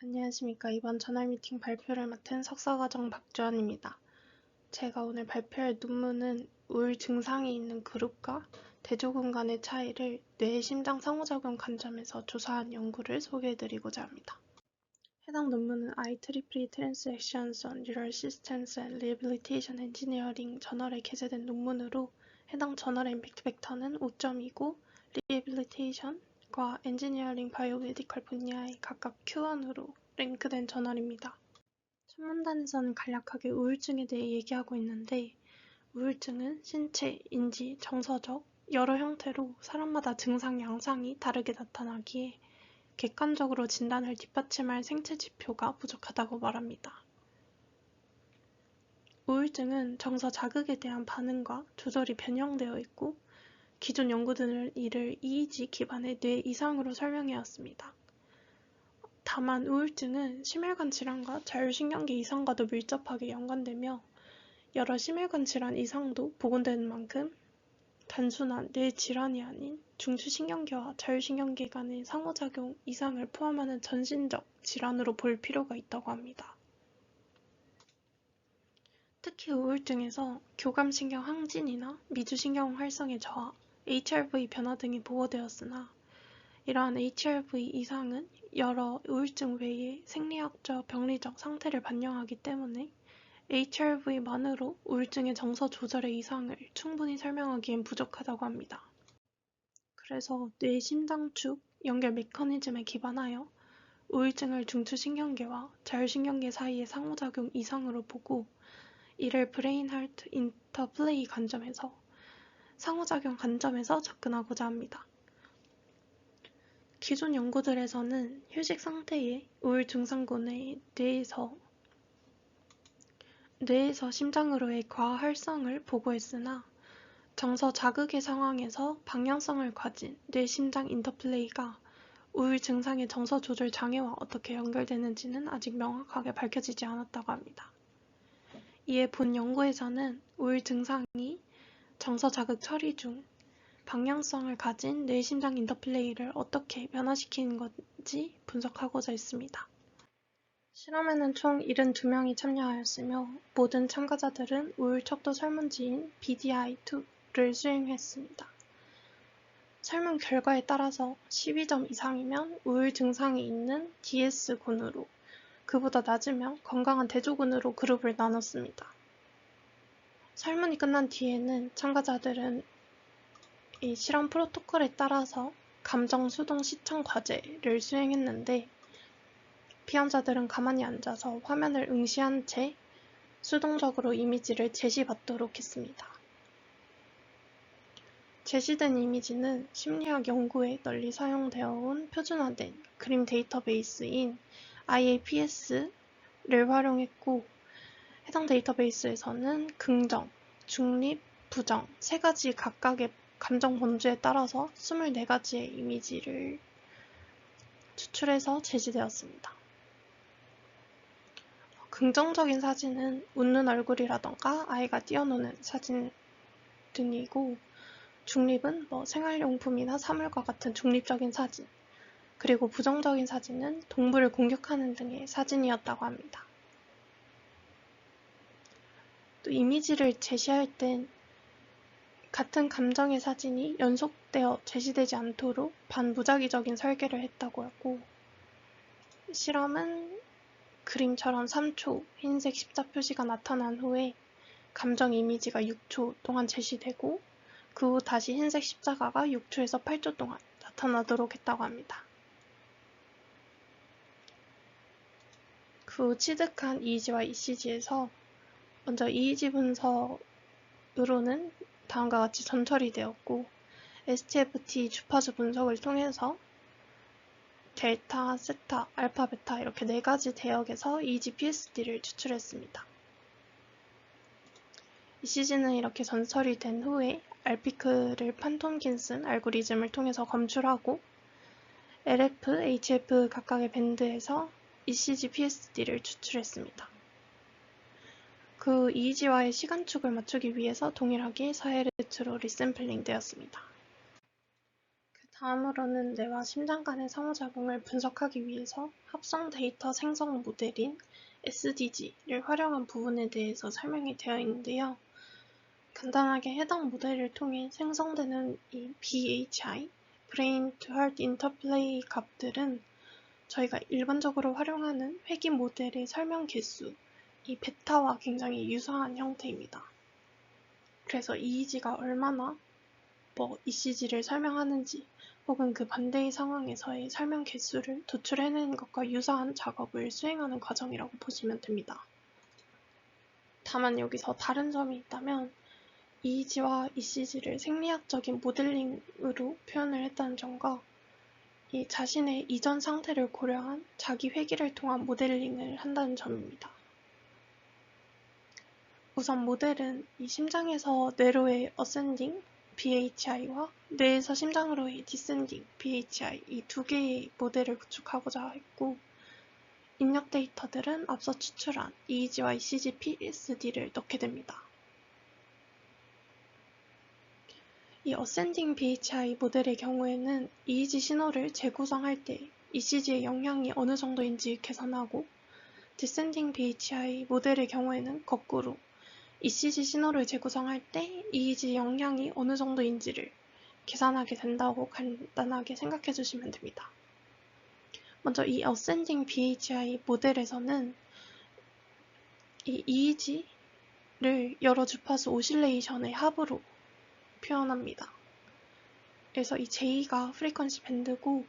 안녕하십니까. 이번 저널 미팅 발표를 맡은 석사과정 박주환입니다. 제가 오늘 발표할 논문은 우울 증상이 있는 그룹과 대조군 간의 차이를 뇌 심장 상호작용 관점에서 조사한 연구를 소개해드리고자 합니다. 해당 논문은 IEEE Transactions on Neural Systems and Rehabilitation Engineering 저널에 게재된 논문으로 해당 저널의 임팩트 벡터는 5.2고 Rehabilitation과 엔지니어링 바이오메디컬 분야의 각각 Q1으로 랭크된 저널입니다. 첫 문단에서는 간략하게 우울증에 대해 얘기하고 있는데 우울증은 신체, 인지, 정서적 여러 형태로 사람마다 증상 양상이 다르게 나타나기에 객관적으로 진단을 뒷받침할 생체 지표가 부족하다고 말합니다. 우울증은 정서 자극에 대한 반응과 조절이 변형되어 있고 기존 연구들은 이를 EEG 기반의 뇌 이상으로 설명해왔습니다. 다만 우울증은 심혈관 질환과 자율신경계 이상과도 밀접하게 연관되며 여러 심혈관 질환 이상도 복원되는 만큼 단순한 뇌 질환이 아닌 중추신경계와 자율신경계 간의 상호작용 이상을 포함하는 전신적 질환으로 볼 필요가 있다고 합니다. 특히 우울증에서 교감신경 항진이나 미주신경 활성의 저하, HRV 변화 등이 보고되었으나 이러한 HRV 이상은 여러 우울증 외에 생리학적, 병리적 상태를 반영하기 때문에 HRV만으로 우울증의 정서 조절의 이상을 충분히 설명하기엔 부족하다고 합니다. 그래서 뇌 심장축 연결 메커니즘에 기반하여 우울증을 중추신경계와 자율신경계 사이의 상호작용 이상으로 보고 이를 브레인-하트 인터플레이 관점에서 상호작용 관점에서 접근하고자 합니다. 기존 연구들에서는 휴식 상태의 우울 증상군의 뇌에서 심장으로의 과활성을 보고했으나 정서 자극의 상황에서 방향성을 가진 뇌-심장 인터플레이가 우울 증상의 정서 조절 장애와 어떻게 연결되는지는 아직 명확하게 밝혀지지 않았다고 합니다. 이에 본 연구에서는 우울 증상이 정서 자극 처리 중 방향성을 가진 뇌-심장 인터플레이를 어떻게 변화시키는 건지 분석하고자 했습니다. 실험에는 총 72명이 참여하였으며 모든 참가자들은 우울 척도 설문지인 BDI-2를 수행했습니다. 설문 결과에 따라서 12점 이상이면 우울 증상이 있는 DS군으로 그보다 낮으면 건강한 대조군으로 그룹을 나눴습니다. 설문이 끝난 뒤에는 참가자들은 이 실험 프로토콜에 따라서 감정 수동 시청 과제를 수행했는데 피험자들은 가만히 앉아서 화면을 응시한 채 수동적으로 이미지를 제시받도록 했습니다. 제시된 이미지는 심리학 연구에 널리 사용되어 온 표준화된 그림 데이터베이스인 IAPS를 활용했고 해당 데이터베이스에서는 긍정, 중립, 부정 세 가지 각각의 감정 범주에 따라서 24가지의 이미지를 추출해서 제시되었습니다. 긍정적인 사진은 웃는 얼굴이라던가 아이가 뛰어노는 사진 등이고 중립은 생활용품이나 사물과 같은 중립적인 사진 그리고 부정적인 사진은 동물을 공격하는 등의 사진이었다고 합니다. 또 이미지를 제시할 땐 같은 감정의 사진이 연속되어 제시되지 않도록 반무작위적인 설계를 했다고 하고 실험은 그림처럼 3초 흰색 십자 표시가 나타난 후에 감정 이미지가 6초 동안 제시되고 그 후 다시 흰색 십자가가 6초에서 8초 동안 나타나도록 했다고 합니다. 그 후 취득한 EEG와 ECG에서 먼저 EEG 분석으로는 다음과 같이 전처리 되었고 STFT 주파수 분석을 통해서 델타, 세타, 알파, 베타 이렇게 4가지 대역에서 EEG PSD를 추출했습니다. ECG는 이렇게 전설이 된 후에 알피크를 판톰킨슨 알고리즘을 통해서 검출하고 LF, HF 각각의 밴드에서 ECG PSD를 추출했습니다. 그 EEG와의 시간축을 맞추기 위해서 동일하게 4Hz로 리샘플링 되었습니다. 그 다음으로는 뇌와 심장 간의 상호작용을 분석하기 위해서 합성 데이터 생성 모델인 SDG를 활용한 부분에 대해서 설명이 되어 있는데요. 간단하게 해당 모델을 통해 생성되는 이 BHI, Brain to Heart Interplay 값들은 저희가 일반적으로 활용하는 회귀 모델의 설명 개수, 이 베타와 굉장히 유사한 형태입니다. 그래서 EEG가 얼마나 ECG를 설명하는지 혹은 그 반대의 상황에서의 설명 개수를 도출해내는 것과 유사한 작업을 수행하는 과정이라고 보시면 됩니다. 다만 여기서 다른 점이 있다면 EEG와 ECG를 생리학적인 모델링으로 표현을 했다는 점과 이 자신의 이전 상태를 고려한 자기 회귀를 통한 모델링을 한다는 점입니다. 우선 모델은 이 심장에서 뇌로의 어센딩 BHI와 뇌에서 심장으로의 디센딩 BHI 이 두 개의 모델을 구축하고자 했고, 입력 데이터들은 앞서 추출한 EEG와 ECG PSD를 넣게 됩니다. 이 어센딩 BHI 모델의 경우에는 EEG 신호를 재구성할 때 ECG의 영향이 어느 정도인지 계산하고, 디센딩 BHI 모델의 경우에는 거꾸로 ECG 신호를 재구성할 때 EEG 영향이 어느 정도인지를 계산하게 된다고 간단하게 생각해 주시면 됩니다. 먼저 이 Ascending BHI 모델에서는 이 EEG를 여러 주파수 오실레이션의 합으로 표현합니다. 그래서 이 J가 프리퀀시 밴드고,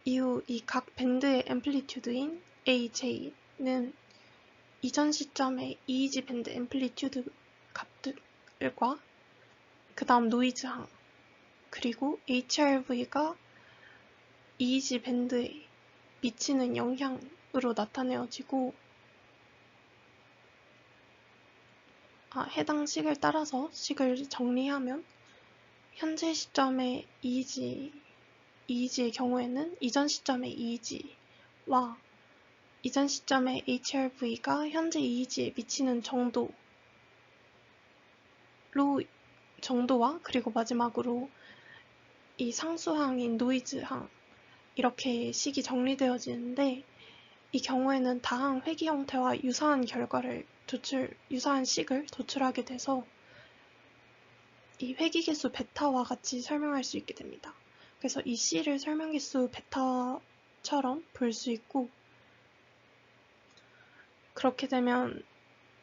이후 이 각 밴드의 앰플리튜드인 AJ는 이전 시점의 EEG 밴드 앰플리튜드 값들과 그 다음 노이즈항, 그리고 HRV가 EEG 밴드에 미치는 영향으로 나타내어지고, 해당 식을 따라서 식을 정리하면 현재 시점의 EEG의 경우에는 이전 시점의 EEG와 이전 시점의 HRV가 현재 EEG에 미치는 정도와 그리고 마지막으로 이 상수항인 노이즈항, 이렇게 식이 정리되어지는데, 이 경우에는 다항 회귀 형태와 유사한 식을 도출하게 돼서 이 회귀 개수 베타와 같이 설명할 수 있게 됩니다. 그래서 이 C를 설명 개수 베타처럼 볼 수 있고, 그렇게 되면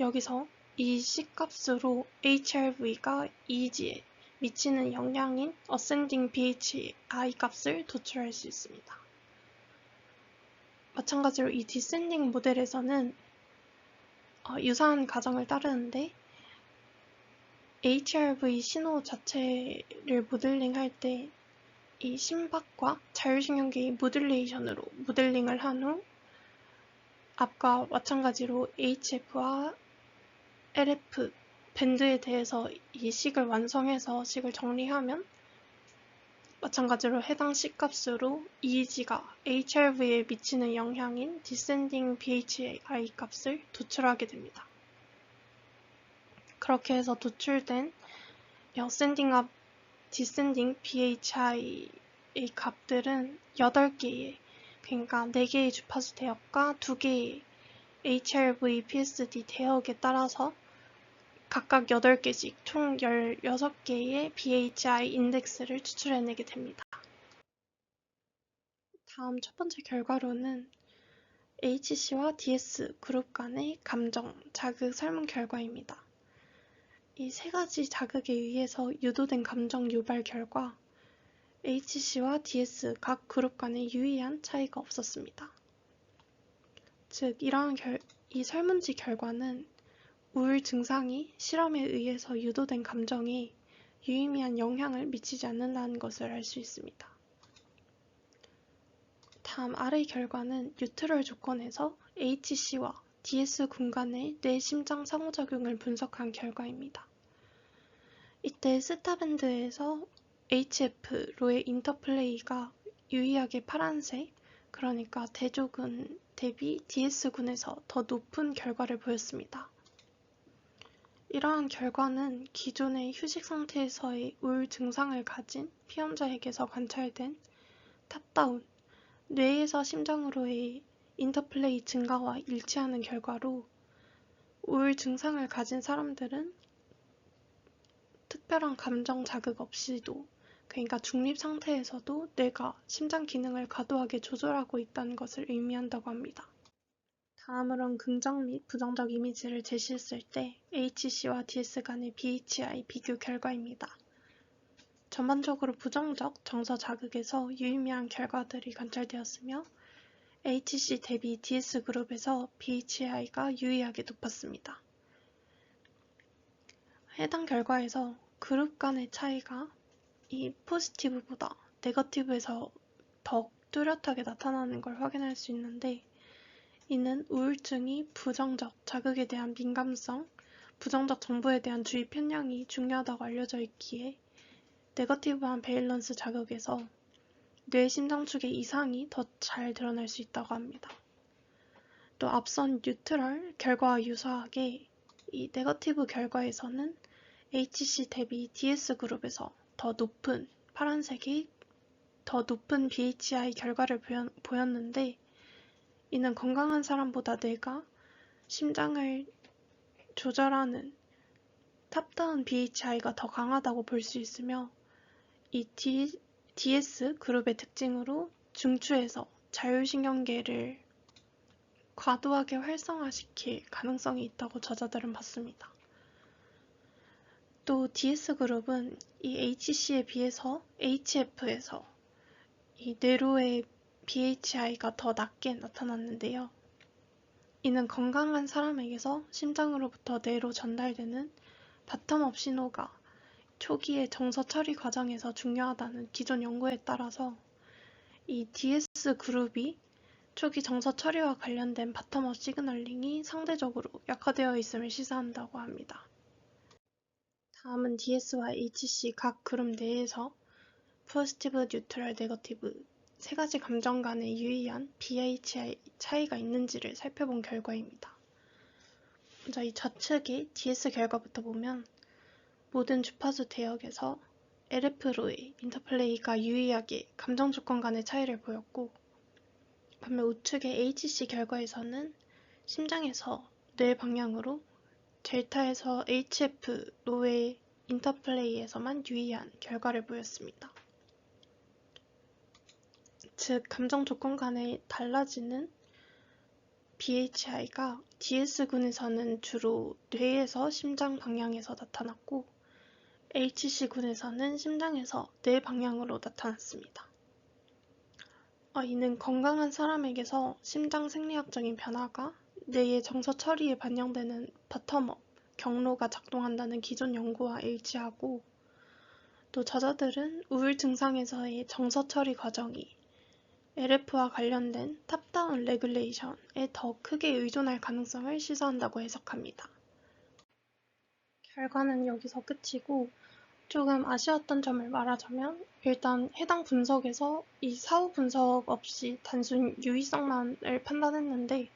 여기서 이 C 값으로 HRV가 EEG에 미치는 영향인 Ascending BHI 값을 도출할 수 있습니다. 마찬가지로 이 Descending 모델에서는 유사한 과정을 따르는데, HRV 신호 자체를 모델링할 때 이 심박과 자율신경계의 모듈레이션으로 모델링을 한 후, 앞과 마찬가지로 HF와 LF 밴드에 대해서 이 식을 완성해서 식을 정리하면 마찬가지로 해당 C 값으로 EEG가 HRV에 미치는 영향인 Descending BHI 값을 도출하게 됩니다. 그렇게 해서 도출된 Ascending과 Descending BHI의 값들은 8개의, 그러니까 4개의 주파수 대역과 2개의 HRV PSD 대역에 따라서 각각 8개씩 총 16개의 BHI 인덱스를 추출해내게 됩니다. 다음 첫 번째 결과로는 HC와 DS 그룹 간의 감정, 자극 설문 결과입니다. 이 세 가지 자극에 의해서 유도된 감정 유발 결과, HC와 DS 각 그룹 간의 유의한 차이가 없었습니다. 즉, 이 설문지 결과는 우울 증상이 실험에 의해서 유도된 감정에 유의미한 영향을 미치지 않는다는 것을 알 수 있습니다. 다음 아래 결과는 뉴트럴 조건에서 HC와 DS 군간의 뇌 심장 상호작용을 분석한 결과입니다. 이때 스타밴드에서 HF로의 인터플레이가 유의하게 파란색, 그러니까 대조군 대비 DS군에서 더 높은 결과를 보였습니다. 이러한 결과는 기존의 휴식 상태에서의 우울 증상을 가진 피험자에게서 관찰된 탑다운, 뇌에서 심장으로의 인터플레이 증가와 일치하는 결과로 우울 증상을 가진 사람들은 특별한 감정 자극 없이도, 그러니까 중립 상태에서도 뇌가 심장 기능을 과도하게 조절하고 있다는 것을 의미한다고 합니다. 다음으론 긍정 및 부정적 이미지를 제시했을 때 HC와 DS 간의 BHI 비교 결과입니다. 전반적으로 부정적 정서 자극에서 유의미한 결과들이 관찰되었으며 HC 대비 DS 그룹에서 BHI가 유의하게 높았습니다. 해당 결과에서 그룹 간의 차이가 이 포지티브보다 네거티브에서 더 뚜렷하게 나타나는 걸 확인할 수 있는데, 이는 우울증이 부정적 자극에 대한 민감성, 부정적 정보에 대한 주의 편향이 중요하다고 알려져 있기에 네거티브한 베일런스 자극에서 뇌 심장축의 이상이 더 잘 드러날 수 있다고 합니다. 또 앞선 뉴트럴 결과와 유사하게 이 네거티브 결과에서는 HC 대비 DS 그룹에서 더 높은 파란색이 더 높은 BHI 결과를 보였는데, 이는 건강한 사람보다 뇌가 심장을 조절하는 탑다운 BHI가 더 강하다고 볼 수 있으며, 이 DS 그룹의 특징으로 중추에서 자율신경계를 과도하게 활성화시킬 가능성이 있다고 저자들은 봤습니다. 또 DS 그룹은 이 HC에 비해서 HF에서 이 뇌로의 BHI가 더 낮게 나타났는데요. 이는 건강한 사람에게서 심장으로부터 뇌로 전달되는 바텀업 신호가 초기의 정서 처리 과정에서 중요하다는 기존 연구에 따라서 이 DS 그룹이 초기 정서 처리와 관련된 바텀업 시그널링이 상대적으로 약화되어 있음을 시사한다고 합니다. 다음은 DS와 HC 각 그룹 내에서 포지티브, 뉴트럴, 네거티브 세 가지 감정 간의 유의한 BHI 차이가 있는지를 살펴본 결과입니다. 먼저 이 좌측의 DS 결과부터 보면 모든 주파수 대역에서 LF로의 인터플레이가 유의하게 감정 조건 간의 차이를 보였고, 반면 우측의 HC 결과에서는 심장에서 뇌 방향으로 델타에서 HF로의 인터플레이에서만 유의한 결과를 보였습니다. 즉, 감정 조건 간에 달라지는 BHI가 DS군에서는 주로 뇌에서 심장 방향에서 나타났고, HC군에서는 심장에서 뇌 방향으로 나타났습니다. 이는 건강한 사람에게서 심장 생리학적인 변화가 뇌의 정서 처리에 반영되는 바텀업 경로가 작동한다는 기존 연구와 일치하고, 또 저자들은 우울 증상에서의 정서 처리 과정이 LF와 관련된 탑다운 레귤레이션에 더 크게 의존할 가능성을 시사한다고 해석합니다. 결과는 여기서 끝이고, 조금 아쉬웠던 점을 말하자면, 일단 해당 분석에서 이 사후 분석 없이 단순 유의성만을 판단했는데,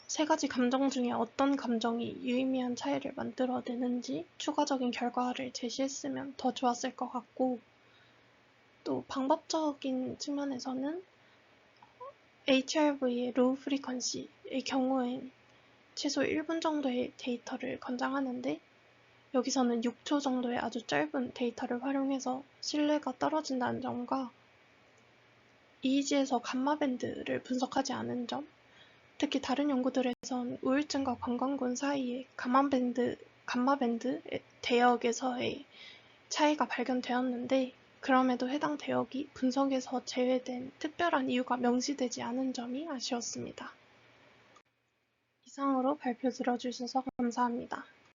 세 가지 감정 중에 어떤 감정이 유의미한 차이를 만들어내는지 추가적인 결과를 제시했으면 더 좋았을 것 같고, 또 방법적인 측면에서는 HRV의 로우 프리퀀시의 경우엔 최소 1분 정도의 데이터를 권장하는데, 여기서는 6초 정도의 아주 짧은 데이터를 활용해서 신뢰가 떨어진다는 점과 EEG에서 감마밴드를 분석하지 않은 점, 특히 다른 연구들에선 우울증과 관광군 사이에 감마밴드 대역에서의 차이가 발견되었는데, 그럼에도 해당 대역이 분석에서 제외된 특별한 이유가 명시되지 않은 점이 아쉬웠습니다. 이상으로 발표 들어주셔서 감사합니다.